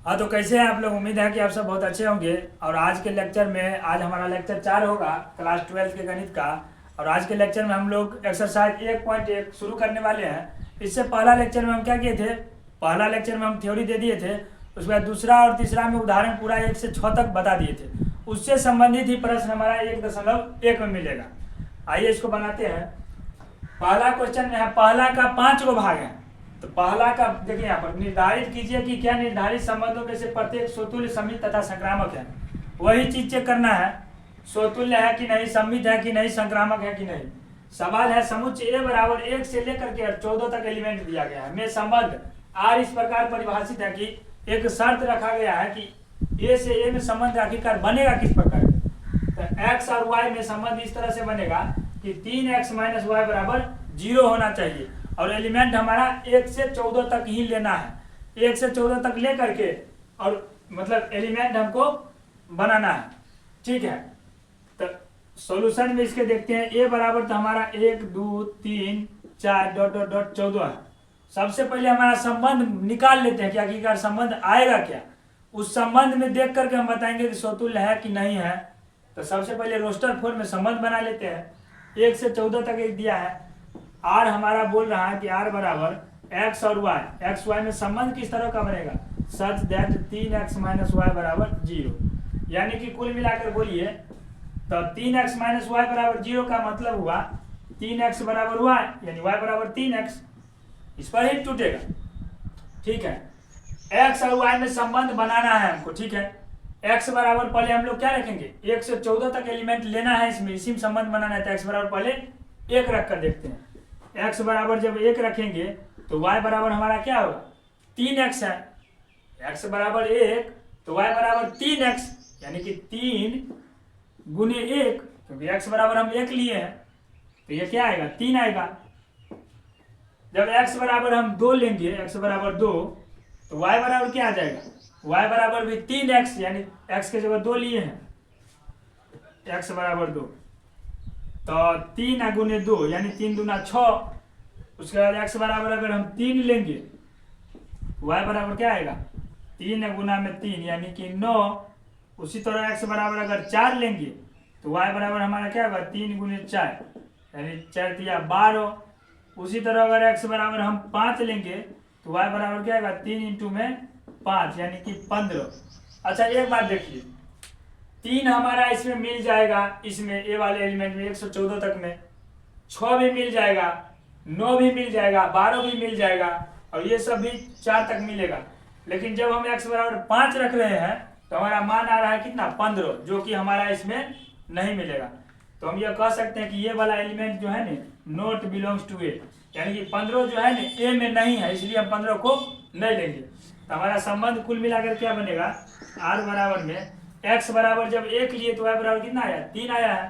हाँ, तो कैसे हैं आप लोग। उम्मीद है कि आप सब बहुत अच्छे होंगे। और आज के लेक्चर में, आज हमारा लेक्चर 4 होगा क्लास 12 के गणित का। और आज के लेक्चर में हम लोग एक्सरसाइज 1.1 शुरू करने वाले हैं। इससे पहला लेक्चर में हम क्या किए थे, पहला लेक्चर में हम थ्योरी दे दिए थे। उसके बाद दूसरा और तीसरा में उदाहरण पूरा 1 से 6 तक बता दिए थे। उससे संबंधित ही प्रश्न हमारा 1.1 में मिलेगा। आइए इसको बनाते हैं। पहला क्वेश्चन में है, पहला का 5 गो भाग है। तो पहला का देखिए यहाँ पर, निर्धारित कीजिए कि क्या निर्धारित संबंधों में से प्रत्येक स्वतुल्य, सममित तथा संक्रामक है। वही चीज चेक करना है, स्वतुल्य है कि नहीं, सममित है कि नहीं, संक्रामक है कि नहीं। सवाल है, समुच्चय ए बराबर 1 से लेकर के 14 तक एलिमेंट दिया गया है। में संबंध आर इस प्रकार परिभाषित है कि एक शर्त रखा गया है कि ए से ए में संबंध आखिरकार बनेगा किस प्रकार। तो एक्स और वाई में संबंध इस तरह से बनेगा कि 3x माइनस वाई बराबर 0 होना चाहिए। और एलिमेंट हमारा 1 से 14 तक ही लेना है। 1 से 14 तक ले करके और मतलब एलिमेंट हमको बनाना है। ठीक है, तो सॉल्यूशन में इसके देखते हैं। ए बराबर तो हमारा 1 2 3 4 डॉट डॉट डॉट 14 है। सबसे पहले हमारा संबंध निकाल लेते हैं कि आखिरकार संबंध आएगा क्या। उस संबंध में देख करके हम बताएंगे कि स्वतुल्य है कि नहीं है। तो सबसे पहले रोस्टर फॉर्म में संबंध बना लेते हैं। 1 से 14 तक एक दिया है। आर हमारा बोल रहा है कि आर बराबर एक्स और वाई, एक्स वाई में संबंध किस तरह का बनेगा, such that 3x minus Y बराबर 0। यानी कि कुल मिलाकर बोलिए तो 3x माइनस वाई बराबर 0 का मतलब हुआ 3x बराबर वाई, यानी y बराबर 3x। इस पर ही टूटेगा। ठीक है, x और y में संबंध बनाना है हमको। ठीक है, x बराबर पहले हम लोग क्या रखेंगे, 1 से 14 तक एलिमेंट लेना है, इसमें इसी में संबंध बनाना है। तो x बराबर पहले 1 रख कर देखते हैं। x बराबर जब 1 रखेंगे तो y बराबर हमारा क्या होगा, 3x है। x बराबर 1 तो y बराबर 3x, यानी कि 3 गुने 1, क्योंकि x बराबर हम 1 लिए हैं तो ये क्या आएगा, 3 आएगा। जब x बराबर हम 2 लेंगे, x बराबर 2, तो y बराबर क्या आ जाएगा, y बराबर भी 3x, यानी x के जगह 2 लिए हैं, x बराबर 2। तो 3 गुने 2 यानी 3 दूना 6। उसके बाद x बराबर अगर हम 3 लेंगे, y बराबर क्या आएगा, 3 गुना में 3 यानी कि 9। उसी तरह x बराबर अगर 4 लेंगे तो y बराबर हमारा क्या होगा, 3 गुने 4 यानी 4 दिया 12। उसी तरह अगर x बराबर हम 5 लेंगे तो y बराबर क्या होगा, 3 इंटू में 5 यानी कि 15। अच्छा एक बात देखिए, 3 हमारा इसमें मिल जाएगा, इसमें ए वाले एलिमेंट में 1 से 14 तक में 6 भी मिल जाएगा, 9 भी मिल जाएगा, 12 भी मिल जाएगा, और ये सब भी 4 तक मिलेगा। लेकिन जब हम x बराबर 5 रख रहे हैं तो हमारा मान आ रहा है कितना, 15, जो कि हमारा इसमें नहीं मिलेगा। तो हम ये कह सकते हैं कि ये वाला एलिमेंट जो है ना, नॉट बिलोंग्स टू ए, यानी कि 15 जो है ना ए में नहीं है, इसलिए हम 15 को नहीं लेंगे। तो हमारा संबंध कुल मिलाकर क्या बनेगा, आर बराबर में x बराबर जब 1 लिए तो y बराबर कितना आया, 3 आया है।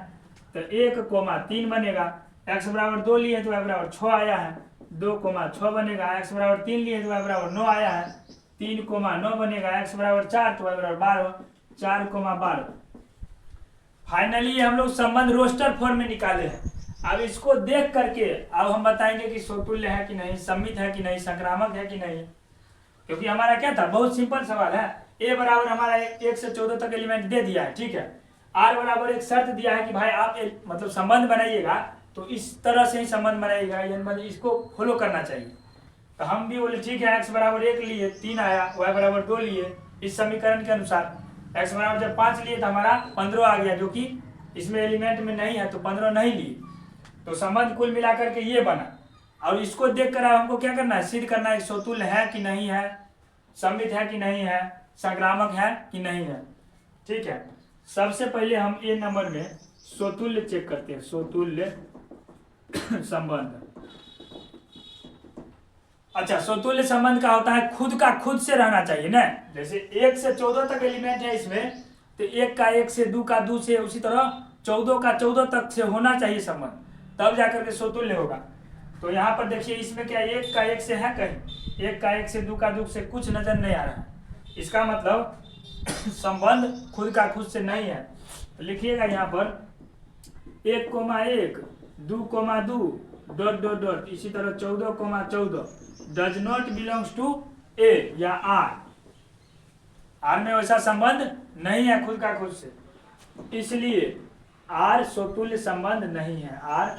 तो 1,3 बनेगा। x बराबर 2 लिए तो y बराबर 6 आया है, 2,6 बनेगा। x बराबर 3 लिए तो y बराबर 9 आया है, 3,9 बनेगा। x बराबर 4 तो y बराबर 12, 4,12। फाइनली हम लोग संबंध रोस्टर फॉर्म में निकाले हैं। अब इसको देख करके अब हम बताएंगे कि स्वतुल्य है कि नहीं, सममित है कि नहीं, संक्रामक है कि नहीं। क्योंकि हमारा क्या था, बहुत सिंपल सवाल है। ए बराबर हमारा 1 से 14 तक एलिमेंट दे दिया है। ठीक है, आर बराबर एक शर्त दिया है कि भाई आप मतलब संबंध बनाइएगा तो इस तरह से ही संबंध बनाइएगा, मतलब इसको फॉलो करना चाहिए। तो हम भी बोले ठीक है, x बराबर 1 लिए 3 आया, y बराबर 2 लिए, इस समीकरण के अनुसार x बराबर जब 5 लिए तो हमारा 15 आ गया, जो कि इसमें एलिमेंट में नहीं है तो 15 नहीं लिए। तो संबंध कुल मिलाकर के ये बना। और इसको देख कर हमको क्या करना है, सिद्ध करना है स्वतुल्य है कि नहीं है, सममित है कि नहीं है, संक्रामक है कि नहीं है। ठीक है, सबसे पहले हम ए नंबर में स्वतुल्य चेक करते हैं, स्वतुल्य संबंध। अच्छा, स्वतुल्य संबंध का होता है खुद का खुद से रहना चाहिए ना। जैसे 1 से 14 तक एलिमेंट है इसमें, तो 1 का 1 से, 2 का 2 से, उसी तरह 14 का 14 तक से होना चाहिए संबंध, तब जाकर के स्वतुल्य होगा। तो यहाँ पर देखिए इसमें क्या 1 का 1 से है, कहीं 1 का 1 से, 2 का 2 से कुछ नजर नहीं आ रहा है। इसका मतलब संबंध खुद का खुद से नहीं है। तो लिखिएगा यहाँ पर 1,1 2,2 डॉट डॉट डॉट, इसी तरह 14,14 डज नॉट बिलोंग्स टू ए या आर। आर में वैसा संबंध नहीं है खुद का खुद से, इसलिए आर स्वतुल्य संबंध नहीं है। आर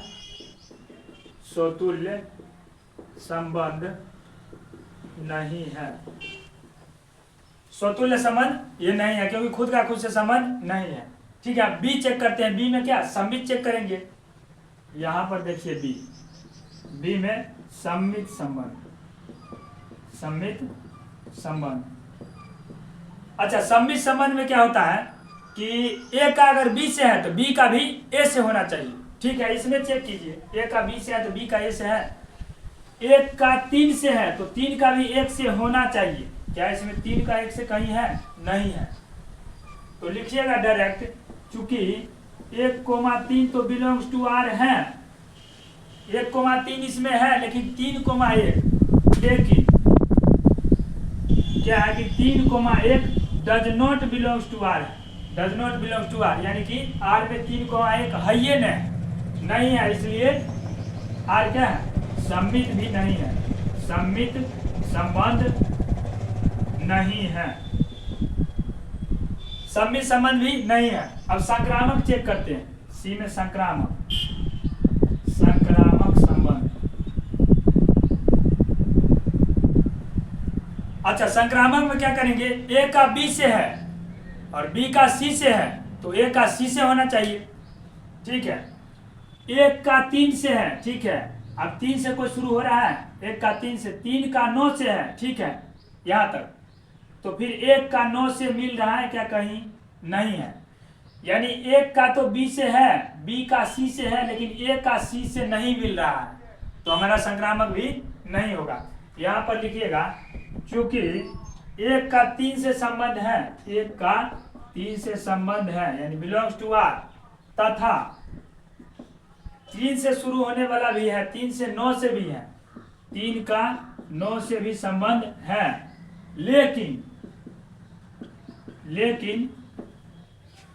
स्वतुल्य संबंध नहीं है, स्वतुल्य संबंध ये नहीं है क्योंकि खुद का खुद से संबंध नहीं है। ठीक है, बी चेक करते हैं। बी में क्या सम्मित चेक करेंगे। यहां पर देखिए बी में सम्मित संबंध, सम्मित संबंध। अच्छा, सम्मित संबंध में क्या होता है कि ए का अगर बी से है तो बी का भी ए से होना चाहिए। ठीक है, इसमें चेक कीजिए, ए का बी से है तो बी का ए से है, एक का 3 से है तो 3 का भी 1 से होना चाहिए। क्या इसमें 3 का 1 से कहीं है? नहीं है। तो लिखिएगा डायरेक्ट, चूंकि 1,3 तो बिलोंग्स टू आर है, 1,3 इसमें है लेकिन 3,1, लेकिन क्या है कि 3,1 does not belongs to R, does not belongs to R, यानी कि आर में 3,1 है ही नहीं है, इसलिए आर क्या है? सम्मित भी नहीं है, सम्मित संबंध नहीं है, सम्मित संबंध भी नहीं है। अब संक्रामक चेक करते हैं। सी में संक्रामक, संक्रामक संबंध। अच्छा, संक्रामक में क्या करेंगे? ए का बी से है और बी का सी से है तो ए का सी से होना चाहिए। ठीक है, एक का 3 से है, ठीक है, अब 3 से कोई शुरू हो रहा है, एक का 3 से, 3 का 9 से है, ठीक है, यहां तक, तो फिर एक का 9 से मिल रहा है क्या? कहीं नहीं है, यानी एक का तो बी से है, बी का सी से है, लेकिन ए का सी से नहीं मिल रहा है, तो हमारा संक्रामक भी नहीं होगा। यहां पर लिखिएगा, चूंकि एक का 3 से संबंध है, एक का 3 से संबंध है यानी बिलोंग्स टू आर, तथा 3 से शुरू होने वाला भी है, 3 से 9 से भी है, 3 का 9 से भी संबंध है, लेकिन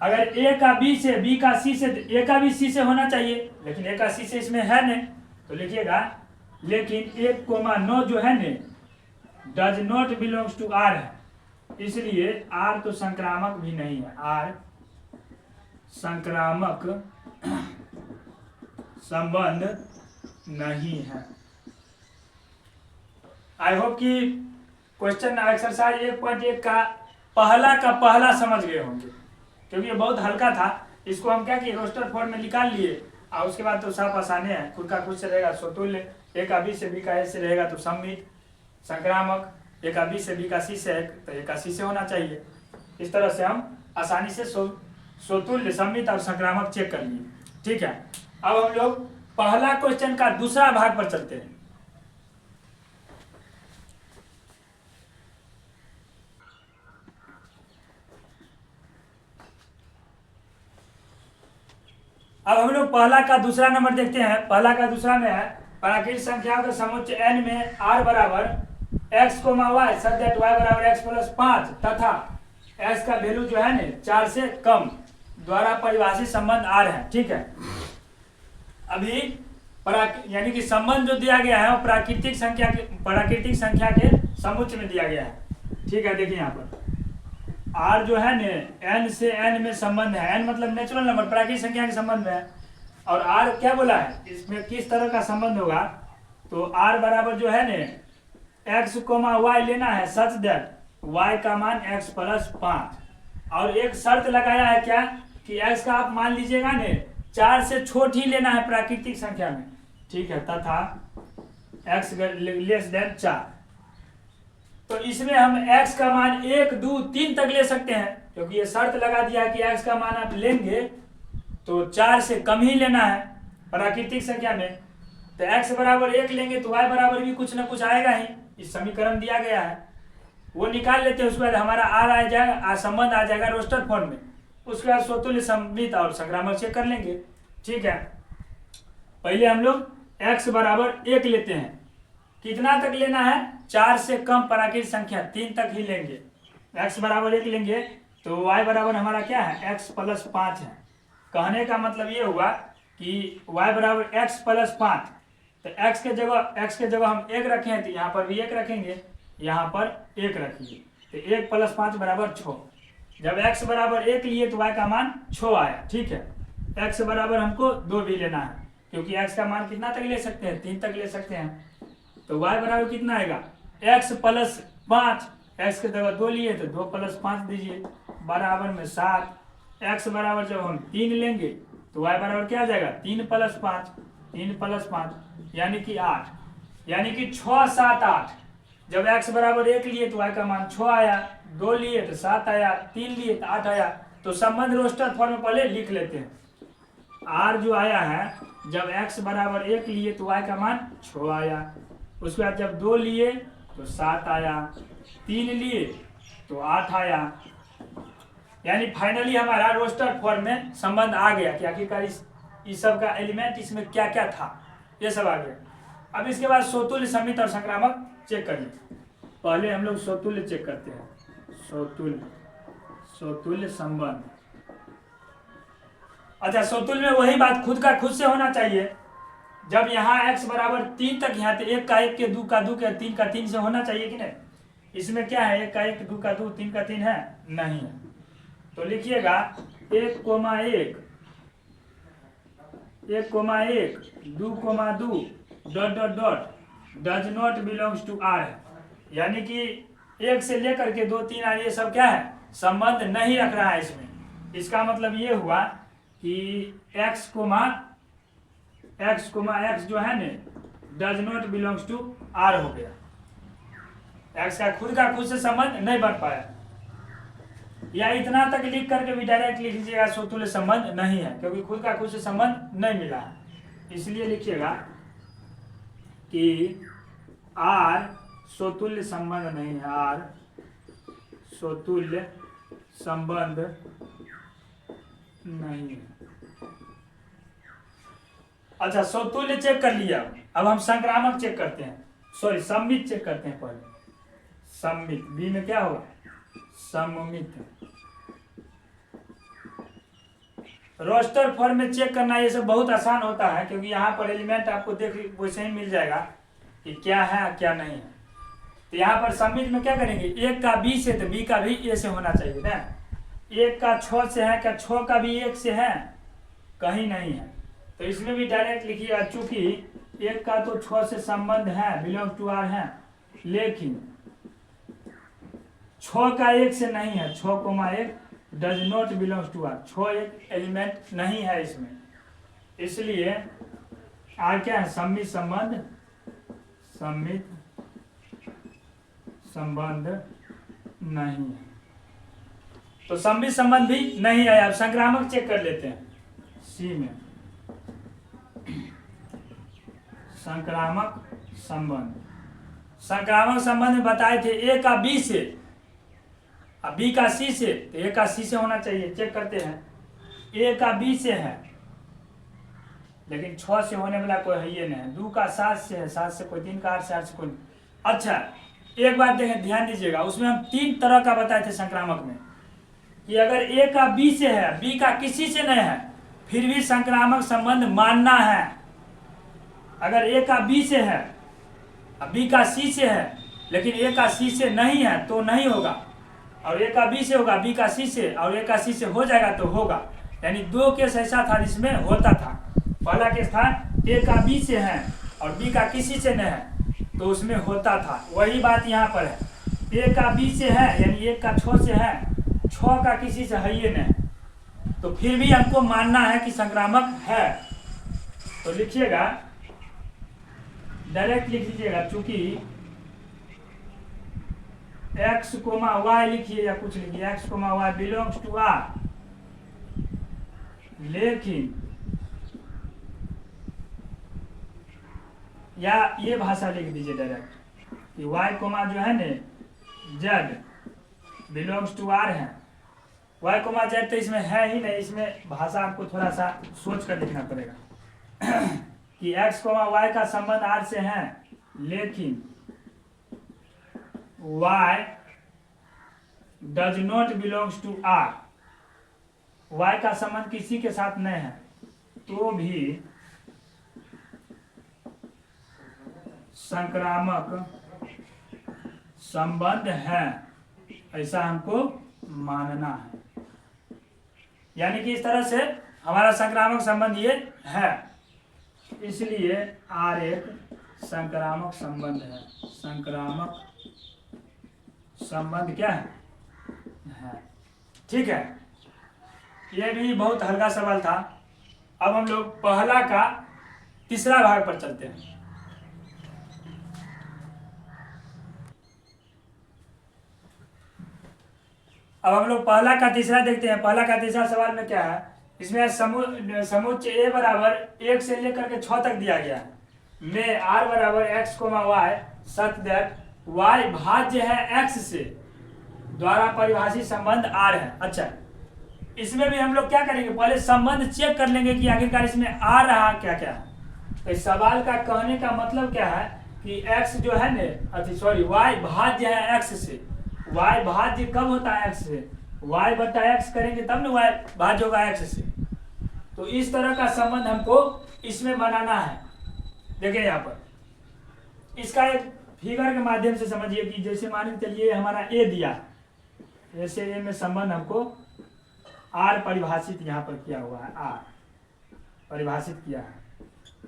अगर ए का बी से, बी का सी से, ए का भी सी से होना चाहिए, लेकिन ए का सी से इसमें है नहीं, तो लिखिएगा लेकिन 1,9 जो है ने does not belongs to R है, इसलिए आर तो संक्रामक भी नहीं है, आर संक्रामक संबंध नहीं है। आई होप कि क्वेश्चन एक्सरसाइज 1.1 का पहला समझ गए होंगे, क्योंकि ये बहुत हल्का था। इसको हम क्या किए, रोस्टर फॉर्म में निकाल लिए और उसके बाद तो साफ आसाने हैं, खुद का खुद से रहेगा स्वतुल्य, ए का बी से, बी का ए से रहेगा तो सम्मित, संक्रामक, ए का बी से, बी का सी से है तो ए का सी से होना चाहिए। इस तरह से हम आसानी से स्वतुल्य, सम्मित और संक्रामक चेक कर लिए। ठीक है, अब हम लोग पहला क्वेश्चन का दूसरा भाग पर चलते हैं। अब हम लोग पहला का दूसरा नंबर देखते हैं। पहला का दूसरा में है प्राकृतिक संख्याओं के समुच्चय n में r बराबर x, y such that y बराबर x प्लस 5 तथा x का वैल्यू जो है न 4 से कम द्वारा परिभाषित संबंध r है। ठीक है, अभी यानी कि संबंध जो दिया गया है वो प्राकृतिक संख्या के समुच्चय में दिया गया है। ठीक है, देखिए यहाँ पर r जो है न n से n में संबंध है, n मतलब नेचुरल नंबर, प्राकृतिक संख्या के संबंध में है, और r क्या बोला है, इसमें किस तरह का संबंध होगा, तो r बराबर जो है न x, y लेना है सच दैट y का मान x प्लस 5, और एक शर्त लगाया है क्या कि x का आप मान लीजिएगा न 4 से छोट ही लेना है प्राकृतिक संख्या में। ठीक है, तथा x लेस देन 4, तो इसमें हम x का मान 1, 2, 3 तक ले सकते हैं, क्योंकि ये शर्त लगा दिया कि x का मान आप लेंगे तो 4 से कम ही लेना है प्राकृतिक संख्या में। तो x बराबर 1 लेंगे तो y बराबर भी कुछ ना कुछ आएगा ही, इस समीकरण दिया गया है वो निकाल लेते हैं। उसके बाद हमारा r आ जाएगा, संबंध आ जाएगा रोस्टर फॉर्म में। उसके बाद स्वतुल्य, सम्मित और संक्रामक चेक कर लेंगे। ठीक है, पहले हम लोग x बराबर 1 लेते हैं, कितना तक लेना है, 4 से कम प्राकृतिक संख्या 3 तक ही लेंगे। x बराबर 1 लेंगे तो y बराबर हमारा क्या है, x प्लस 5 है। कहने का मतलब ये हुआ कि y बराबर x प्लस 5, तो x के जगह हम 1 रखें तो यहाँ पर भी 1 रखेंगे, यहाँ पर 1 रखिए। तो 1 + 5 = 6। जब x बराबर 1 लिए तो y का मान 6 आया, ठीक है। x बराबर हमको 2 भी लेना है, क्योंकि x का मान कितना तक ले सकते हैं, 3 तक ले सकते हैं। तो y बराबर कितना आएगा, x + 5, x के जगह 2 लिए तो 2 + 5 दीजिए बराबर में 7। x बराबर जब हम 3 लेंगे तो y बराबर क्या आ जाएगा, 3 + 5, 3 + 5 यानी कि 8, यानी कि 6, 7, 8। जब x बराबर 1 लिए तो y का मान 6 आया, 2 लिए तो 7 आया, 3 लिए तो 8 आया। तो संबंध रोस्टर फॉर्म में पहले लिख लेते हैं। r जो आया है, जब x बराबर 1 लिए तो y का मान 6 आया, उसके बाद जब 2 लिए तो 7 आया, 3 लिए तो 8 आया। यानी फाइनली हमारा रोस्टर फॉर्म में संबंध आ गया कि आखिरकार इस सब का एलिमेंट इसमें क्या क्या था, ये सब आ गया। अब इसके बाद स्वतुल्य, समित और संक्रामक चेक करिए। पहले हम लोग स्वतुल्य चेक करते हैं, स्वतुल्य संबंध। अच्छा, स्वतुल्य में वही बात खुद का खुद से होना चाहिए। जब यहाँ x बराबर 3 तक यहाँ तो 1 का 1 के 2 का 2 के 3 का 3 से होना चाहिए कि नहीं। इसमें क्या है, 1 का 1 2 का 2 3 का 3 है, नहीं है। तो लिखिएगा 1, 1, 2, does not belongs to r है। यानी कि 1 से लेकर के 2, 3 आर ये सब क्या है, संबंध नहीं रख रहा है इसमें। इसका मतलब ये हुआ कि x, x जो है न does not belongs to r हो गया। x का खुद से संबंध नहीं बन पाया। या इतना तक लिख करके भी डायरेक्ट लिख लीजिएगा स्वतुल्य संबंध नहीं है, क्योंकि खुद से संबंध नहीं मिला है। इसलिए लिखिएगा कि r स्वतुल्य संबंध नहीं है, r स्वतुल्य संबंध नहीं है। अच्छा, स्वतुल्य चेक कर लिया। अब हम संक्रामक चेक करते हैं, सॉरी सममित चेक करते हैं। पहले सममित, बी में क्या होगा, सममित। रोस्टर फॉर्म में चेक करना ये सब बहुत आसान होता है, क्योंकि यहाँ पर एलिमेंट आपको देख वैसे ही मिल जाएगा कि क्या है क्या नहीं है। तो यहाँ पर सममित में क्या करेंगे, 1 का b से तो b का भी a से होना चाहिए ना। 1 का 6 से है, क्या 6 का भी 1 से है, कहीं नहीं है। तो इसमें भी डायरेक्ट लिखिएगा, चूंकि 1 का तो 6 से संबंध है, बिलोंग टू r है, लेकिन 6 का 1 से नहीं है, 6, 1 does not belongs to r। 6 एक एलिमेंट नहीं है इसमें, इसलिए r क्या है, सममित संबंध नहीं है। तो सममित संबंध भी नहीं है। अब संक्रामक चेक कर लेते हैं, सी में संक्रामक संबंध में बताए थे a का b से, अब b का c से, तो a का c से होना चाहिए। चेक करते हैं, a का b से है, लेकिन 6 से होने वाला कोई है ये नहीं। 2 का 7 से है, 7 से कोई, 3 का 8 से, 8 से कोई। अच्छा, एक बात देखें, ध्यान दीजिएगा, उसमें हम 3 तरह का बताए थे संक्रामक में, कि अगर a का b से है, b का किसी से नहीं है, फिर भी संक्रामक संबंध मानना है। अगर a का b से है, b का c से है, लेकिन a का c से नहीं है तो नहीं होगा, और a का b से होगा, b का c से, और a का c से हो जाएगा तो होगा। यानी 2 केस ऐसा था जिसमें होता था। पहला केस था a का b से है और b का किसी से नहीं है, तो उसमें होता था। वही बात यहाँ पर है, a का b से है, यानी 1 का 6 से है, 6 का किसी से है ये नहीं, तो फिर भी हमको मानना है कि संक्रामक है। तो लिखिएगा, डायरेक्ट लिख लीजिएगा, चूंकि x, y लिखिए या कुछ लिखिए, x, y belongs to r, लेकिन या ये भाषा लिख दीजिए डायरेक्ट कि y, जो है न z बिलोंग्स टू r है। y, z तो इसमें है ही नहीं, इसमें भाषा आपको थोड़ा सा सोच कर लिखना पड़ेगा कि x, y का संबंध r से है, लेकिन y does not belongs to r। y का संबंध किसी के साथ नहीं है, तो भी संक्रामक संबंध है। ऐसा हमको मानना है। यानी कि इस तरह से हमारा संक्रामक संबंध ये है, इसलिए R एक संक्रामक संबंध है। संक्रामक संबंध क्या है? ठीक है, ये भी बहुत हल्का सवाल था। अब हम लोग पहला का तीसरा भाग पर चलते हैं। अब हम लोग पहला का तीसरा देखते हैं। पहला का तीसरा सवाल में क्या है, इसमें समुच्चय ए बराबर 1 से लेकर के 6 तक दिया गया है। में r बराबर x, y such that y भाज्य है x से द्वारा परिभाषित संबंध r है। अच्छा, इसमें भी हम लोग क्या करेंगे, पहले संबंध चेक कर लेंगे कि आखिरकार इसमें आ रहा क्या क्या है। तो इस सवाल का कहने का मतलब क्या है कि x जो है न, सॉरी y भाज्य है x से। y भाज्य कब होता है x से? y बटा x करेंगे तब न y भाज्य होगा x से। तो इस तरह का संबंध हमको इसमें बनाना है। देखिए यहाँ पर इसका एक फिगर के माध्यम से समझिए कि जैसे मान के चलिए हमारा a दिया, जैसे a में संबंध हमको r परिभाषित यहाँ पर किया हुआ है, r परिभाषित किया है।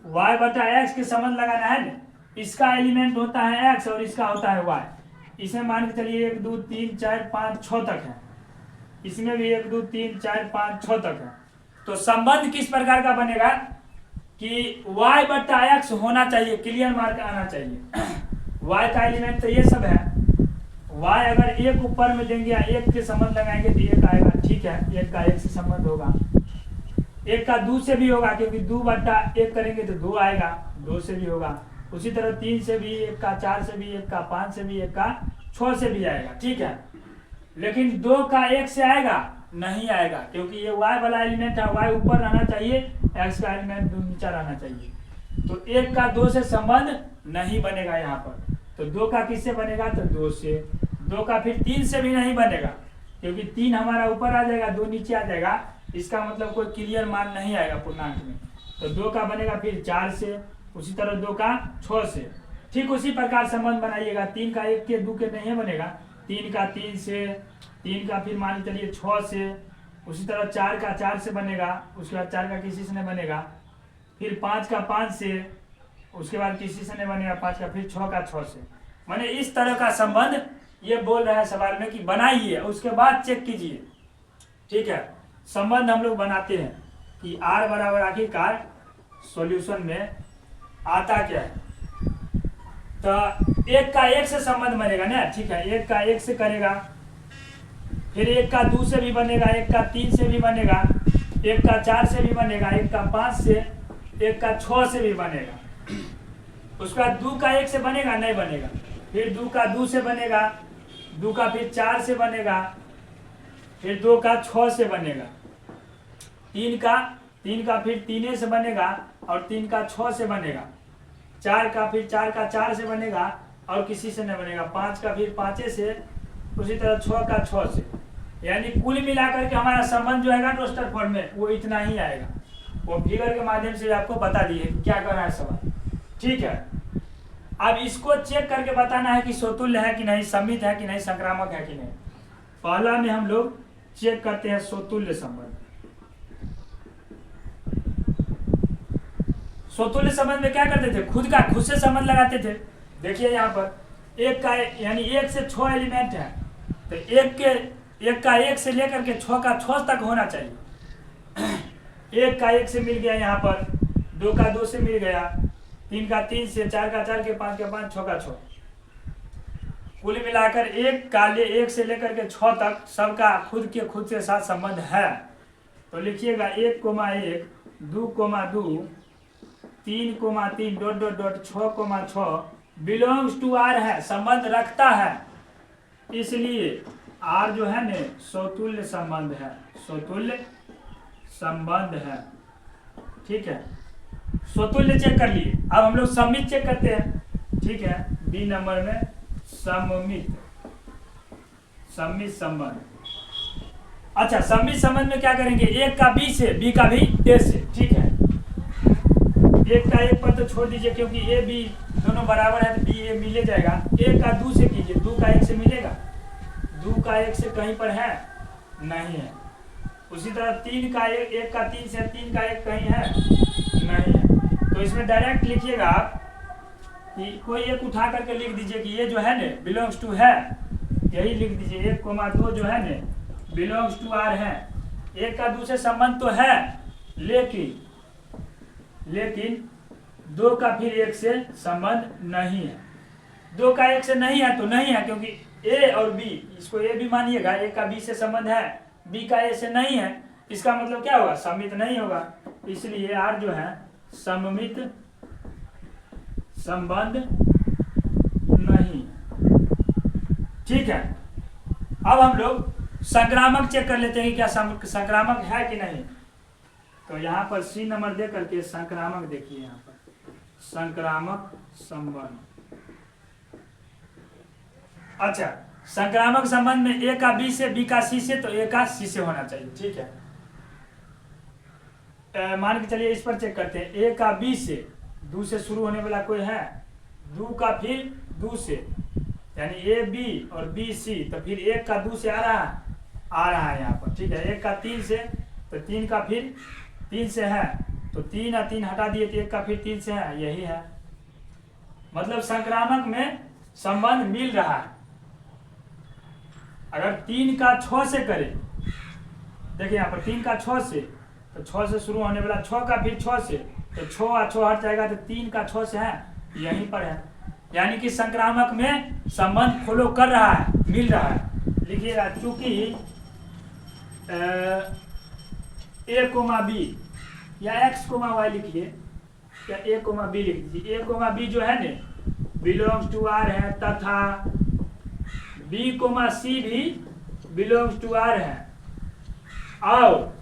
y बटा x के संबंध लगाना है न, इसका एलिमेंट होता है x और इसका होता है y। इसमें मान के चलिए 1 2 3 4 5 6 तक है, इसमें भी 1 2 3 4 5 6 तक है। तो संबंध किस प्रकार का बनेगा कि y बटा x होना चाहिए, क्लियर मार्क आना चाहिए। y का एलिमेंट तो ये सब है, y अगर एक ऊपर में देंगे या एक के संबंध लगाएंगे तो एक आएगा, ठीक है, एक का एक से संबंध होगा, एक का 2 से भी होगा क्योंकि 2 बटा 1 करेंगे तो 2 आएगा, 2 से भी होगा। उसी तरह 3 से भी, एक का 4 से भी, एक का 5 से भी, एक का 6 से भी आएगा, ठीक है। लेकिन 2 का 1 से आएगा नहीं आएगा, क्योंकि ये y वाला एलिमेंट है, y ऊपर रहना चाहिए, x का एलिमेंट नीचे रहना चाहिए। तो 1 का 2 से संबंध नहीं बनेगा यहाँ पर। तो 2 का किससे बनेगा, तो 2 से। 2 का फिर 3 से भी नहीं बनेगा, क्योंकि 3 हमारा ऊपर आ जाएगा, 2 नीचे आ जाएगा, इसका मतलब कोई क्लियर मान नहीं आएगा पूर्णांक में। तो 2 का बनेगा फिर 4 से, उसी तरह 2 का 6 से। ठीक उसी प्रकार संबंध बनाइएगा। 3 का 1 के 2 के नहीं बनेगा, 3 का 3 से, 3 का फिर मान चलिए 6 से, उसी तरह 4 का 4 से बनेगा, उसके बाद 4 का किसी से नहीं बनेगा, फिर 5 का 5 से, उसके बाद किसी से नहीं बनेगा 5 का, फिर 6 का 6 से। माने इस तरह का संबंध ये बोल रहा है सवाल में कि बनाइए, उसके बाद चेक कीजिए। ठीक है, संबंध हम लोग बनाते हैं कि r बराबर आखिरकार सॉल्यूशन में आता क्या है। तो 1 का 1 से संबंध बनेगा ना, ठीक है, 1 का 1 से करेगा, फिर 1 का 2 से भी बनेगा, 1 का 3 से भी बनेगा, 1 का 4 से भी बनेगा, 1 का 5 से, 1 का 6 से भी बनेगा। उसके बाद 2 का 1 से बनेगा नहीं बनेगा, फिर 2 का 2 से बनेगा, 2 का फिर 4 से बनेगा, फिर 2 का 6 से बनेगा, 3 का फिर 3 से बनेगा और 3 का 6 से बनेगा, 4 का फिर 4 का 4 से बनेगा और किसी से नहीं बनेगा, 5 का फिर 5 से, उसी तरह 6 का 6 से। यानी कुल मिलाकर के हमारा संबंध जो है टोस्टर फॉर्म में वो इतना ही आएगा। वो फिगर के माध्यम से आपको बता दिए क्या कर रहा है सवाल। ठीक है, अब इसको चेक करके बताना है कि सोतुल्य है कि नहीं, समित है कि नहीं, संक्रामक है कि नहीं। पहला में हम लोग चेक करते हैं सोतुल्य संबंध। सोतुल्य संबंध में क्या करते थे, खुद से संबंध लगाते थे। देखिए यहाँ पर 1 का यानी 1 से 6 एलिमेंट है, तो 1 का 1 से लेकर के 6 का 6 तक होना चाहिए। 1 का 1 से मिल गया यहाँ पर, 2 का 2 से मिल गया, 3 का 3 से, 4 का 4 के, 5 का 5, 6 का 6। कुल मिलाकर 1 से लेकर के 6 तक सबका खुद के साथ संबंध है। तो लिखिएगा 1,1, 2,2, 3,3 dot dot dot 6,6 belongs to R है, संबंध रखता है। इसलिए आर जो है ने सोतुल्य संबंध है, सोतुल्य संबंध है। ठीक है, सोतुल्य चेक कर लिए। अब हम लोग सम्मित चेक करते हैं। ठीक है, बी नंबर में सम्मित संबंध। अच्छा, सम्मित संबंध में क्या करेंगे, 1 का बी से, बी का भी ए से। ठीक है, 1 का 1 पर तो छोड़ दीजिए क्योंकि ए बी दोनों बराबर है, तो बी ए मिले जाएगा। 1 का 2 से कीजिए, 2 का 1 से मिलेगा, 2 का 1 से कहीं पर है, नहीं है। उसी तरह 3 का 1 का 3 से 3 का 1 कहीं है, नहीं है। तो इसमें डायरेक्ट लिखिएगा आप कि कोई एक उठा करके लिख दीजिए कि ये जो है ने बिलोंग्स टू है, यही लिख दीजिए 1,2 जो है ने बिलोंग्स टू आर है। 1 का 2 से संबंध तो है, लेकिन 2 का फिर 1 से संबंध नहीं है। 2 का 1 से नहीं है तो नहीं है, क्योंकि ए और बी, इसको ए भी मानिएगा, ए का बी से संबंध है, बी का ए से नहीं है, इसका मतलब क्या होगा, सममित नहीं होगा। इसलिए आर जो है सममित संबंध नहीं। ठीक है, अब हम लोग संक्रामक चेक कर लेते हैं कि क्या संक्रामक है कि नहीं। तो यहाँ पर सी नंबर दे करके संक्रामक देखिए, यहाँ पर संक्रामक संबंध। अच्छा, संक्रामक संबंध में ए का बी से, बी का सी से, तो ए का सी से होना चाहिए। ठीक है, मान के चलिए इस पर चेक करते हैं। ए का बी से, दू से शुरू होने वाला कोई है, दू का फिर दू से, यानी ए बी और बी सी, तो फिर 1 का 2 से आ रहा है यहाँ पर। ठीक है, 1 का 3 से, तो 3 का फिर 3 से है, तो 3 और 3 हटा दिए तो 1 का फिर 3 से है, यही है। मतलब संक्रामक में संबंध मिल रहा है। अगर 3 का 6 से करें, देखिए यहाँ पर 3 का 6 से, तो 6 से शुरू होने वाला, 6 का फिर 6 से, तो 6 और 6 हट जाएगा, तो 3 का 6 से है, यहीं पर है। यानी कि संक्रामक में संबंध फॉलो कर रहा है, मिल रहा है। लिखिएगा, चूंकि ए कोमा बी या एक्स कोमा वाई लिखिए, या ए कोमा बी लिख दीजिए। ए कोमा बी जो है ने बिलोंग्स टू आर है, तथा बी कोमा सी भी बिलोंग्स टू आर है, और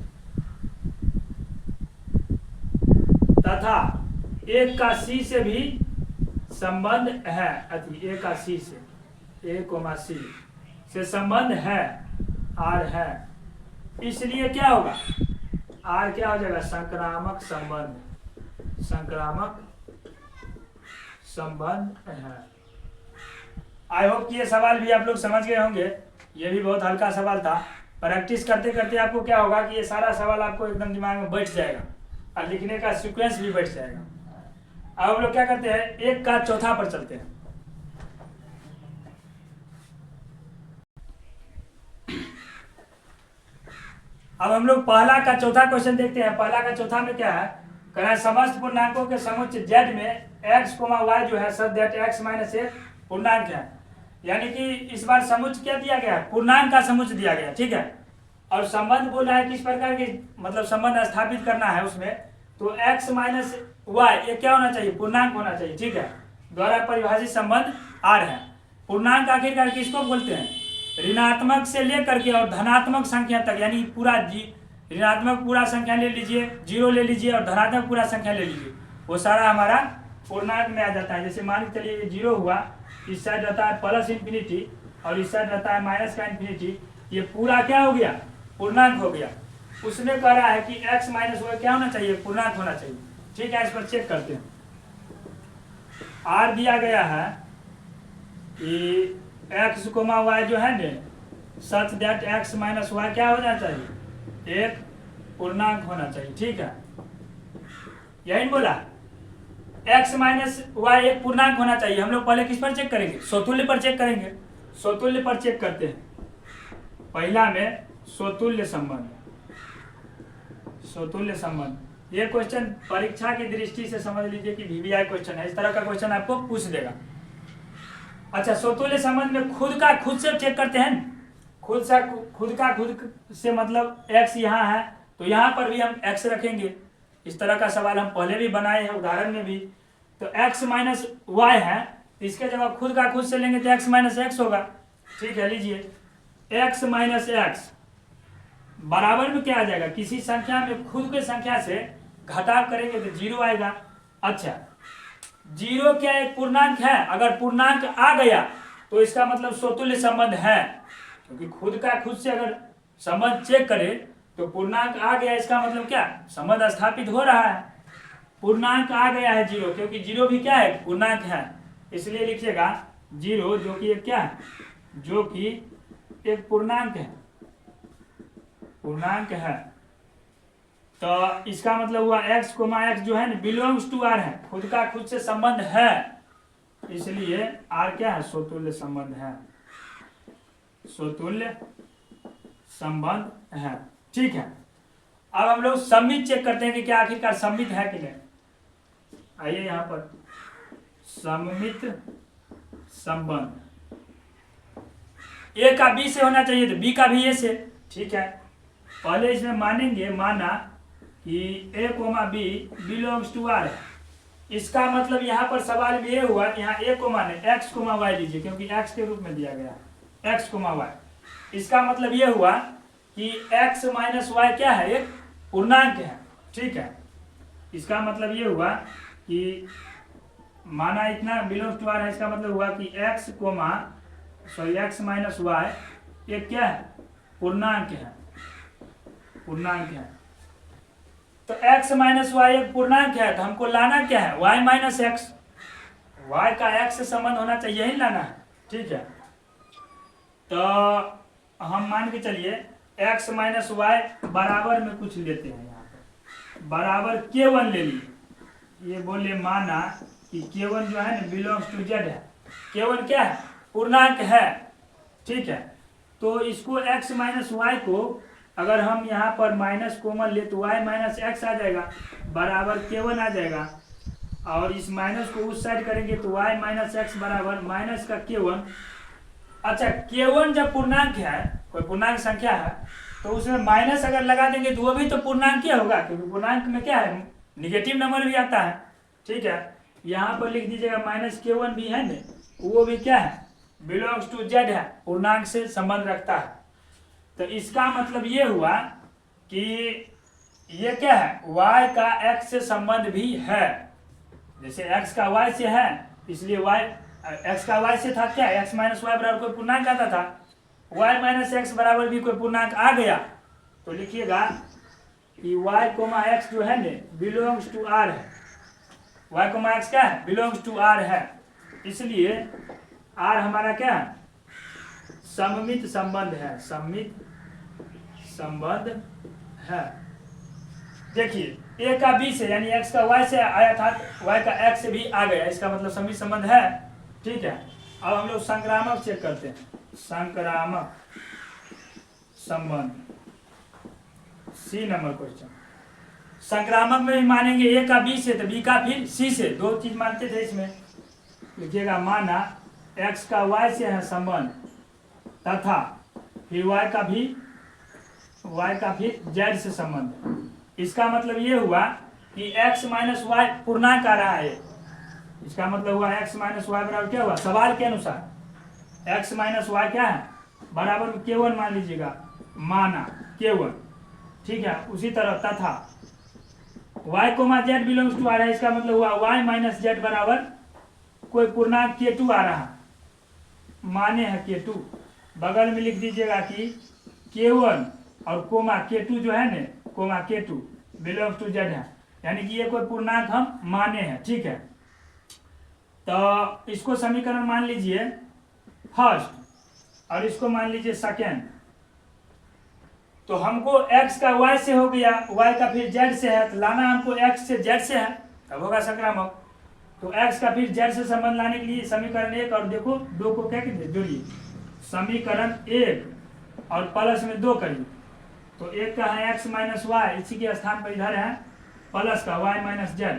तथा 1 का सी से भी संबंध है। ए का सी से, ए कोमा सी से संबंध है, आर है। इसलिए क्या होगा, आर क्या हो जाएगा, संक्रामक संबंध, संक्रामक संबंध है। आई होप कि ये सवाल भी आप लोग समझ गए होंगे। ये भी बहुत हल्का सवाल था। प्रैक्टिस करते करते आपको क्या होगा कि ये सारा सवाल आपको एकदम दिमाग में बैठ जाएगा और लिखने का सीक्वेंस भी बैठ जाएगा। अब हम लोग क्या करते हैं, 1 का चौथा पर चलते हैं। अब हम लोग पहला का चौथा क्वेश्चन देखते हैं। पहला का चौथा में क्या है, कह रहा है समस्त पूर्णांकों के समुच्चय z में x, y जो है सच दैट x - 1 पूर्णांक है। यानी कि इस बार समुच्चय क्या दिया गया है, पूर्णांक का समुच्चय दिया गया। ठीक है, और संबंध बोल रहा है किस प्रकार की, मतलब संबंध स्थापित करना है उसमें, तो x - y ये क्या होना चाहिए, पूर्णांक होना चाहिए। ठीक है, द्वारा परिभाषित संबंध आर है। पूर्णांक आखिरकार किसको बोलते हैं, ऋणात्मक से लेकर के और धनात्मक संख्या तक, यानी पूरा ऋणात्मक पूरा संख्या ले लीजिए, 0 ले लीजिए, और धनात्मक पूरा संख्या ले लीजिए, वो सारा हमारा पूर्णांक में आ जाता है। जैसे मान के चलिए ये 0 हुआ, इस साइड रहता है प्लस इंफिनिटी और इस साइड रहता है माइनस का इंफिनिटी, ये पूरा क्या हो गया, पूर्णांक हो गया। उसने कह रहा है कि x - y क्या होना चाहिए, पूर्णांक होना चाहिए। ठीक है, इस पर चेक करते हैं। r दिया गया है कि x, y जो है ने सच दैट x - y क्या होना चाहिए, एक पूर्णांक होना चाहिए। ठीक है, यही बोला, x - y एक पूर्णांक होना चाहिए। हम लोग पहले किस पर चेक करेंगे, स्वतुल्य पर चेक करेंगे। स्वतुल्य पर चेक करते हैं। पहला में स्वतुल्य संबंध, स्वतुल्य संबंध। ये क्वेश्चन परीक्षा की दृष्टि से समझ लीजिए कि VVI क्वेश्चन है। इस तरह का क्वेश्चन आपको पूछ देगा। अच्छा, स्वतुल्य संबंध में खुद का खुद से चेक करते हैं। खुद से मतलब x यहाँ है, तो यहाँ पर भी हम x रखेंगे। इस तरह का सवाल हम पहले भी बनाए हैं, उदाहरण में भी। तो x - y है, इसके जगह खुद से लेंगे तो x - x होगा। ठीक है, लीजिए, x - x बराबर में क्या आ जाएगा, किसी संख्या में खुद के संख्या से घटाव करेंगे तो 0 आएगा। अच्छा, 0 क्या एक पूर्णांक है, अगर पूर्णांक आ गया तो इसका मतलब स्वतुल्य संबंध है, क्योंकि खुद से अगर संबंध चेक करें तो पूर्णांक आ गया, इसका मतलब क्या, संबंध स्थापित हो रहा है। पूर्णांक आ गया है 0, क्योंकि 0 भी क्या है, पूर्णांक है। इसलिए लिखिएगा 0, जो कि क्या है, जो कि एक पूर्णांक है, पूर्णांक है, तो इसका मतलब हुआ x, x जो है ना बिलोंग्स टू r है, खुद का खुद से संबंध है, इसलिए r क्या है, स्वतुल्य संबंध है, स्वतुल्य संबंध है। ठीक है, अब हम लोग सम्मित चेक करते हैं कि क्या आखिरकार सम्मित है कि नहीं। आइए यहां पर सम्मित संबंध, ए का बी से होना चाहिए तो बी का भी ए से। ठीक है, पहले इसमें मानेंगे, माना कि A comma B belongs to R है, इसका मतलब यहाँ पर सवाल में ये हुआ कि यहाँ ए को माने एक्स कोमा वाई लीजिए, क्योंकि एक्स के रूप में दिया गया एक्स कोमा वाई। इसका मतलब ये हुआ कि एक्स माइनस वाई क्या है, एक पूर्णांक है। ठीक है, इसका मतलब ये हुआ कि माना इतना बिलोंग्स टू आर है, इसका मतलब हुआ कि x comma x minus y एक क्या है, पूर्णांक है, पूर्णांक है। तो x माइनस वाई एक पूर्णांक है, तो हमको लाना क्या है, y माइनस एक्स, y का x से संबंध होना चाहिए, यही लाना है। ठीक है, तो हम मान के चलिए x माइनस वाई बराबर में कुछ लेते हैं, यहाँ पे बराबर k1 ले लिए, ये बोले माना कि k1 जो है ना बिलोंग्स टू z है, k1 क्या है, पूर्णांक है। ठीक है, तो इसको x माइनस वाई को अगर हम यहाँ पर माइनस कॉमन ले तो y माइनस एक्स आ जाएगा, बराबर k1 आ जाएगा, और इस माइनस को उस साइड करेंगे तो y माइनस एक्स बराबर माइनस का k1। अच्छा, k1 जब पूर्णांक है, कोई पूर्णांक संख्या है, तो उसमें माइनस अगर लगा देंगे तो वो भी तो पूर्णांक ही होगा, क्योंकि पूर्णांक में क्या है, निगेटिव नंबर भी आता है। ठीक है, यहाँ पर लिख दीजिएगा माइनस k1 भी है न, वो भी क्या है, बिलोंग्स टू z है, पूर्णांक से संबंध रखता है। तो इसका मतलब ये हुआ कि ये क्या है, y का x से संबंध भी है, जैसे x का y से है, इसलिए y x का y से था क्या, x माइनस वाई बराबर कोई पूर्णांक आता था, y माइनस एक्स बराबर भी कोई पूर्णांक आ गया, तो लिखिएगा कि y कोमा एक्स जो है न बिलोंग्स टू r है, y कोमा एक्स क्या है, बिलोंग्स टू r है, इसलिए r हमारा क्या है, सममित संबंध है, सममित संबंध है। देखिए a का b से यानी x का y से आया था, y का x से भी आ गया, इसका मतलब सममित संबंध है। ठीक है, अब हम लोग संक्रामक चेक करते हैं, संक्रामक संबंध, सी नंबर क्वेश्चन। संक्रामक में भी मानेंगे a का b से तो b का फिर c से, दो चीज मानते थे इसमें। लिखिएगा माना x का y से है संबंध, तथा फिर y का फिर z से संबंध। इसका मतलब ये हुआ कि x माइनस वाई पूर्णांक आ रहा है, इसका मतलब हुआ x माइनस वाई बराबर क्या हुआ, सवाल के अनुसार x माइनस वाई क्या है, बराबर k1 मान लीजिएगा, माना k1। ठीक है, उसी तरह तथा y comma z belongs to आ रहा है, इसका मतलब हुआ y माइनस z बराबर कोई पूर्णांक k2 आ रहा, माने है k2, बगल में लिख दीजिएगा कि k1 और कोमा k2 जो है न, coma k2 belongs to z है, यानी कि ये कोई पूर्णांक हम माने हैं। ठीक है, तो इसको समीकरण मान लीजिए फर्स्ट और इसको मान लीजिए सेकेंड। तो हमको x का y से हो गया, y का फिर z से है, तो लाना हमको x से z से है, तब होगा संक्रामक। तो x का फिर z से संबंध लाने के लिए समीकरण 1 और देखो 2 को क्या कहते हैं, जोड़िए, समीकरण 1 और प्लस में 2 करिए, तो एक का है x माइनस वाई, इसी के स्थान पर इधर है प्लस का y माइनस z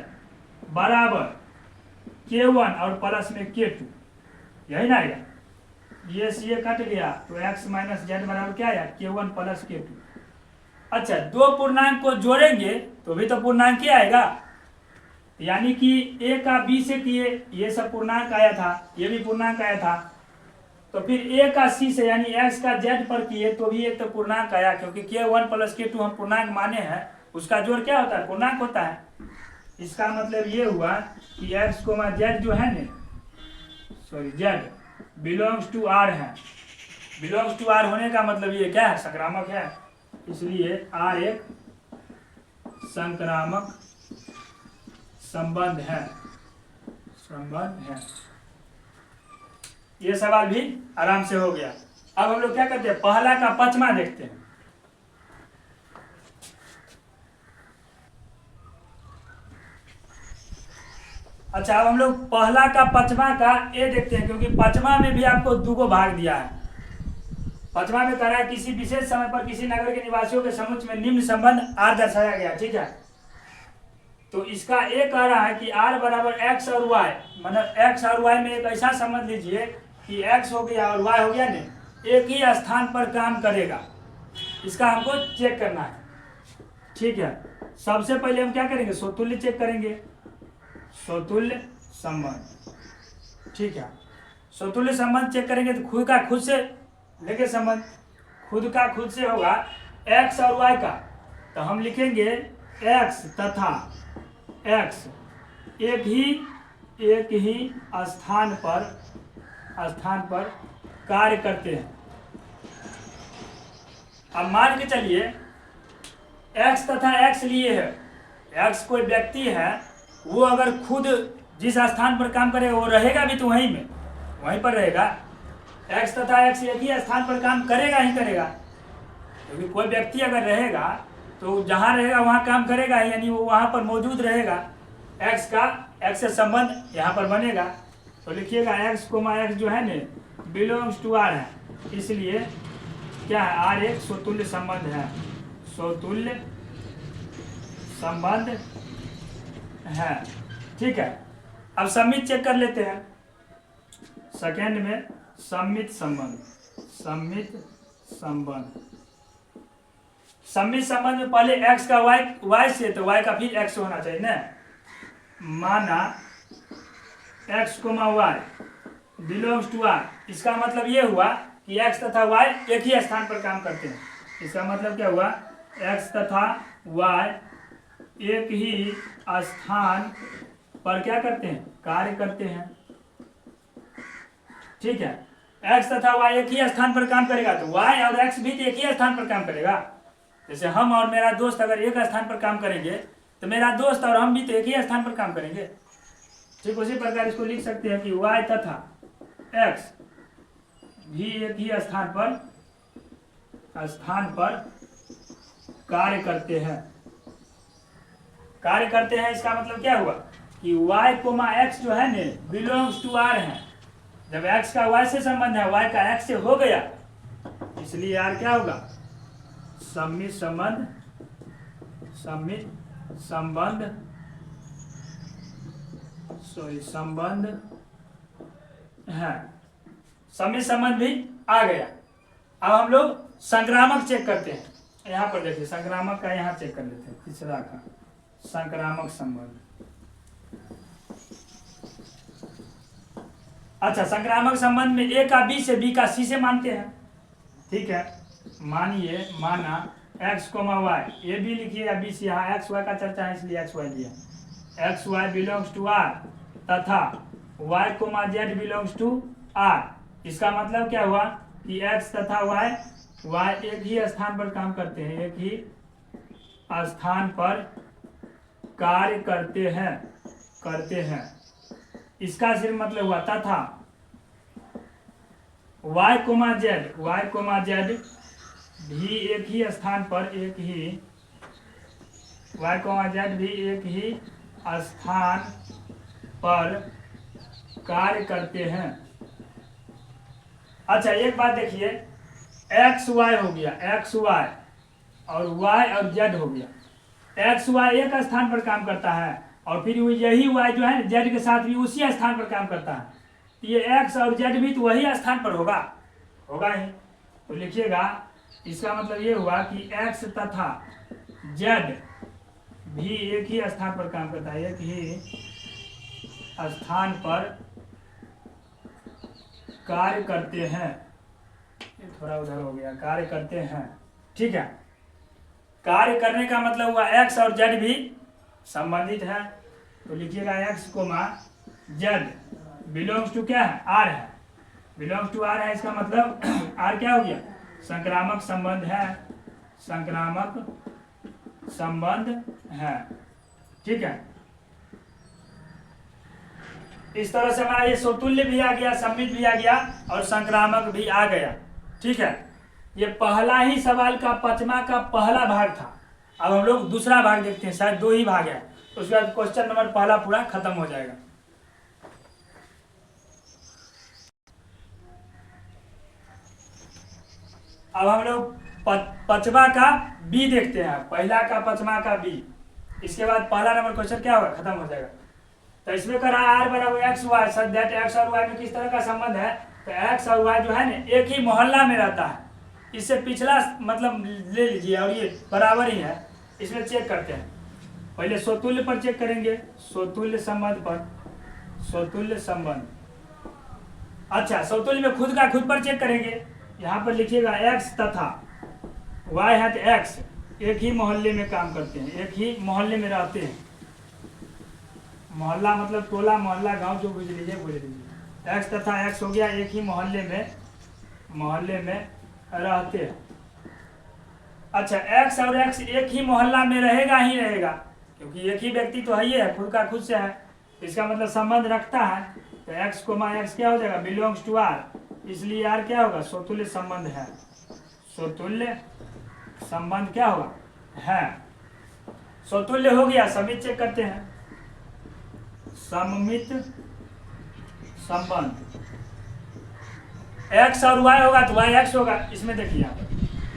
बराबर k1 और प्लस में k2, यही ना आएगा, ये से ये कट गया तो x माइनस z बराबर क्या आया, k1 प्लस k2। अच्छा, दो पूर्णांक को जोड़ेंगे तो भी तो पूर्णांक ही आएगा, यानी कि a का b से किए, ये सब पूर्णांक आया था, ये भी पूर्णांक आया था, तो फिर a का c से यानी x का z पर किए तो भी एक तो पूर्णांक आया, क्योंकि k1 प्लस k2 हम पूर्णांक माने हैं, उसका जोड़ क्या होता है, पूर्णांक होता है। इसका मतलब ये हुआ कि x कोमा z जो है न, z बिलोंग्स टू r है, बिलोंग्स टू r होने का मतलब ये क्या है, संक्रामक है, इसलिए r एक संक्रामक संबंध है, संबंध है। ये सवाल भी आराम से हो गया। अब हम लोग क्या करते हैं, पहला का पचमा देखते हैं। अच्छा, अब हम लोग पहला का पचमा का ए देखते हैं, क्योंकि पचमा में भी आपको दो को भाग दिया है। पचमा में कह रहा है किसी विशेष समय पर किसी नगर के निवासियों के समुच्चय में निम्न संबंध आर दर्शाया गया, ठीक है। तो इसका ए कह रहा है कि आर बराबर एक्स और वाई, मतलब एक्स और वाई में एक ऐसा संबंध लीजिए कि एक्स हो गया और वाई हो गया ने, एक ही स्थान पर काम करेगा। इसका हमको चेक करना है, ठीक है। सबसे पहले हम क्या करेंगे, स्वतुल्य चेक करेंगे, स्वतुल्य संबंध, ठीक है। स्वतुल्य संबंध चेक करेंगे तो खुद का खुद से लेके संबंध, खुद का खुद से होगा एक्स और वाई का, तो हम लिखेंगे एक्स तथा एक्स एक ही स्थान पर कार्य करते हैं। अब मान के चलिए एक्स तथा एक्स लिए है, एक्स कोई व्यक्ति है, वो अगर खुद जिस स्थान पर काम करेगा वो रहेगा भी तो वहीं पर रहेगा। एक्स तथा एक्स एक ही स्थान पर काम करेगा ही करेगा, क्योंकि कोई व्यक्ति अगर रहेगा तो जहाँ रहेगा वहाँ काम करेगा, यानी वो वहाँ पर मौजूद रहेगा। एक्स से संबंध यहाँ पर बनेगा, तो लिखिएगा एक्स कोमा एक्स जो है ना बिलोंग्स टू आर है, इसलिए क्या है, आर एक स्वतुल्य संबंध है, स्वतुल्य संबंध है, ठीक है। अब सम्मित चेक कर लेते हैं, सेकेंड में सम्मित संबंध, सम्मित संबंध में पहले x का y से, तो y का फिर x होना चाहिए ना। माना x comma y belongs to r, इसका मतलब ये हुआ कि x तथा y एक ही स्थान पर काम करते हैं। इसका मतलब क्या हुआ, x तथा y एक ही स्थान पर क्या करते हैं, कार्य करते हैं, ठीक है। x तथा y एक ही स्थान पर काम करेगा तो y और x भी तो एक ही स्थान पर काम करेगा। जैसे हम और मेरा दोस्त अगर एक स्थान पर काम करेंगे तो मेरा दोस्त और हम भी तो एक ही स्थान पर काम करेंगे, ठीक। उसी प्रकार इसको लिख सकते हैं कि y तथा x भी एक ही स्थान पर कार्य करते हैं। इसका मतलब क्या हुआ कि y कोमा x जो है ने बिलोंग्स टू r है। जब x का y से संबंध है, y का x से हो गया, इसलिए r क्या होगा, सम्मित संबंध है। सम्मित संबंध भी आ गया। अब हम लोग संक्रामक चेक करते हैं, यहाँ पर देखिए संक्रामक का यहाँ चेक कर लेते हैं, तीसरा का संक्रामक संबंध। अच्छा, संक्रामक संबंध में ए का बी से, बी का सी से मानते हैं, ठीक है। माना x comma y, a b लिखिए या बी सी, यहाँ एक्स वाई का चर्चा है इसलिए एक्स वाई लिया, x y belongs to R तथा y comma z belongs to R. इसका मतलब क्या हुआ कि x तथा y एक ही स्थान पर काम करते हैं, एक ही स्थान पर कार्य करते हैं। इसका सिर्फ मतलब हुआ तथा y कोमा जेड भी एक ही स्थान पर कार्य करते हैं। अच्छा, एक बात देखिए, एक्स वाई हो गया, एक्स वाई और वाई और जेड हो गया। एक्स वाई एक स्थान पर काम करता है और फिर यही वाई जो है जेड के साथ भी उसी स्थान पर काम करता है, तो ये एक्स और जेड भी तो वही स्थान पर होगा ही। तो लिखिएगा, इसका मतलब ये हुआ कि एक्स तथा जेड भी एक ही स्थान पर काम करता है, एक ही स्थान पर कार्य करते हैं। थोड़ा उधर हो गया, कार्य करते हैं, ठीक है। कार्य करने का मतलब हुआ एक्स और जेड भी संबंधित है, तो लिखिएगा x comma z belongs to क्या है, आर है, बिलोंग्स टू आर है। इसका मतलब आर क्या हो गया, संक्रामक संबंध है, ठीक है। इस तरह से हमारा ये स्वतुल्य भी आ गया, सम्मित भी आ गया और संक्रामक भी आ गया, ठीक है, ये पहला ही सवाल का 5वां का पहला भाग था। अब हम लोग दूसरा भाग देखते हैं, शायद 2 ही भाग है, उसके बाद क्वेश्चन नंबर पहला पूरा खत्म हो जाएगा। अब हम लोग 5वां का बी देखते हैं, पहला का 5वां का बी, इसके बाद पहला नंबर क्वेश्चन क्या होगा, खत्म हो जाएगा। तो इसमें कह रहा है r बराबर x y, such that x और वाई में किस तरह का संबंध है, तो एक्स और वाई जो है ना एक ही मोहल्ला में रहता है। इससे पिछला मतलब ले लीजिए और ये बराबर ही है, इसमें चेक करते हैं। पहले स्वतुल्य पर चेक करेंगे, स्वतुल्य संबंध पर, स्वतुल्य संबंध। अच्छा, स्वतुल्य में खुद का खुद पर चेक करेंगे। यहाँ पर लिखिएगा एक्स तथा वाई है, तो एक्स एक ही मोहल्ले में काम करते हैं, एक ही मोहल्ले में रहते हैं। मोहल्ला मतलब टोला मोहल्ला गांव जो बुझ लीजिए बुझ लीजिए। एक्स तथा एक्स हो गया, एक ही मोहल्ले में रहते हैं। अच्छा, एक्स और एक्स एक ही मोहल्ला में रहेगा ही रहेगा, क्योंकि एक ही व्यक्ति तो है ही है, खुद का खुद से है, इसका मतलब संबंध रखता है। तो एक्स कोमा एक्स क्या हो जाएगा, बिलोंग्स टू आर, इसलिए आर क्या होगा, स्वतुल्य संबंध है। स्वतुल्य संबंध क्या होगा, है। स्वतुल्य हो गया, समित चेक करते हैं, सममित संबंध। एक्स और वाई होगा तो वाई एक्स होगा, इसमें देखिए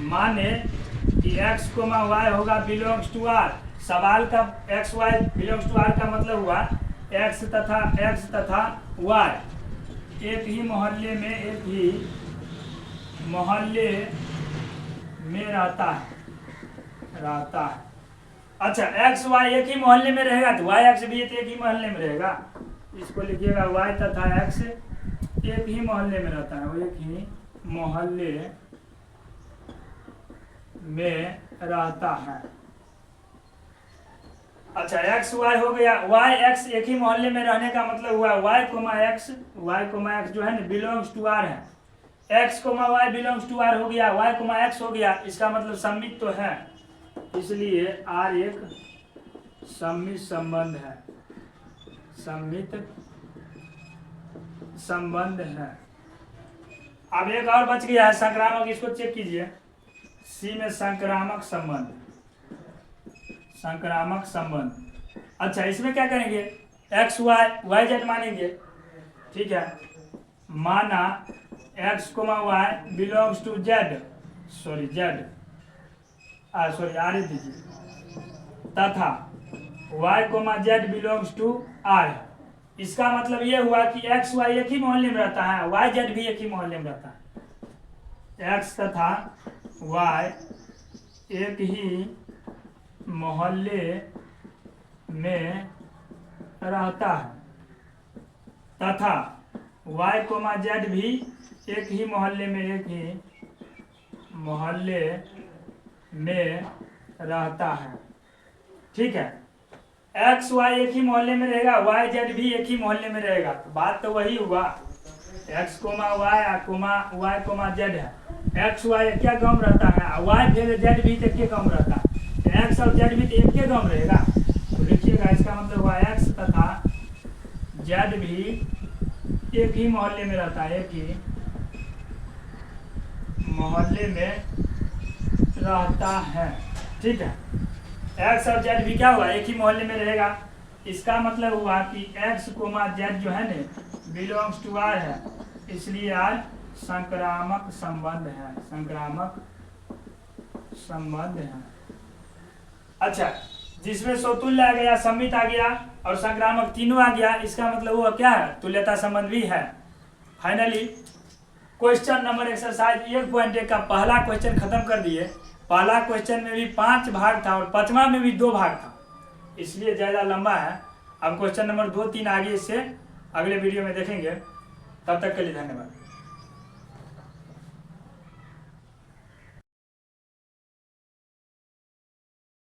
माने कि एक्स कोमा वाई होगा बिलोंग्स टू आर। सवाल का x y belongs to R का मतलब हुआ एक्स तथा वाई एक ही मोहल्ले में रहता है। अच्छा, एक्स वाई एक ही मोहल्ले में रहेगा तो वाई एक्स भी एक ही मोहल्ले में रहेगा, इसको लिखिएगा वाई तथा एक्स एक ही मोहल्ले में रहता है, वो एक ही मोहल्ले में रहता है। अच्छा, एक्स वाई हो गया, वाई एक्स एक ही मोहल्ले में रहने का मतलब हुआ वाई कोमा एक्स जो है ना बिलोंग्स टू आर है। X comma y belongs to R हो गया, वाई कोमा एक्स हो गया, इसका मतलब सम्मित तो है, इसलिए आर एक सम्मित संबंध है, सम्मित संबंध है। अब एक और बच गया है संक्रामक, इसको चेक कीजिए, सी में संक्रामक संबंध। अच्छा, इसमें क्या करेंगे, एक्स वाई जेड मानेंगे, ठीक है। माना x comma y belongs to z, R दीजिए, तथा वाई comma z belongs to R. इसका मतलब ये हुआ कि एक्स वाई एक ही मोहल्ले में रहता है, वाई जेड भी एक ही मोहल्ले में रहता है। एक्स तथा वाई एक ही मोहल्ले में रहता है, तथा वाई कोमा जेड भी एक ही मोहल्ले में रहता है, ठीक है। एक्स वाई एक ही मोहल्ले में रहेगा, वाई जेड भी एक ही मोहल्ले में रहेगा, तो बात तो वही हुआ, x comma y comma z है, एक्स वाई क्या गाँव रहता है, वाई फिर जेड भी एक के गाँव रहता है, एक्स और जेड भी एक के गाँव रहेगा, तो लिखिएगा इसका मतलब हुआ एक्स तथा जेड भी एक ही मोहल्ले में रहता है, एक ही मोहल्ले में रहता है, ठीक है। एक्स और जेड भी क्या हुआ, एक ही मोहल्ले में रहेगा, इसका मतलब हुआ कि एक्स कोमा जेड जो है ना बिलोंग्स टू आर है, इसलिए आर संक्रामक संबंध है। अच्छा, जिसमें स्वतुल्य आ गया, सम्मित आ गया और संक्रामक तीनों आ गया, इसका मतलब हुआ क्या है, तुल्यता संबंध भी है। फाइनली क्वेश्चन नंबर एक्सरसाइज 1.1 का पहला क्वेश्चन खत्म कर दिए। पहला क्वेश्चन में भी 5 भाग था और 5वां में भी 2 भाग था, इसलिए ज़्यादा लंबा है। अब क्वेश्चन नंबर 2, 3 आगे इससे अगले वीडियो में देखेंगे। तब तक के लिए धन्यवाद।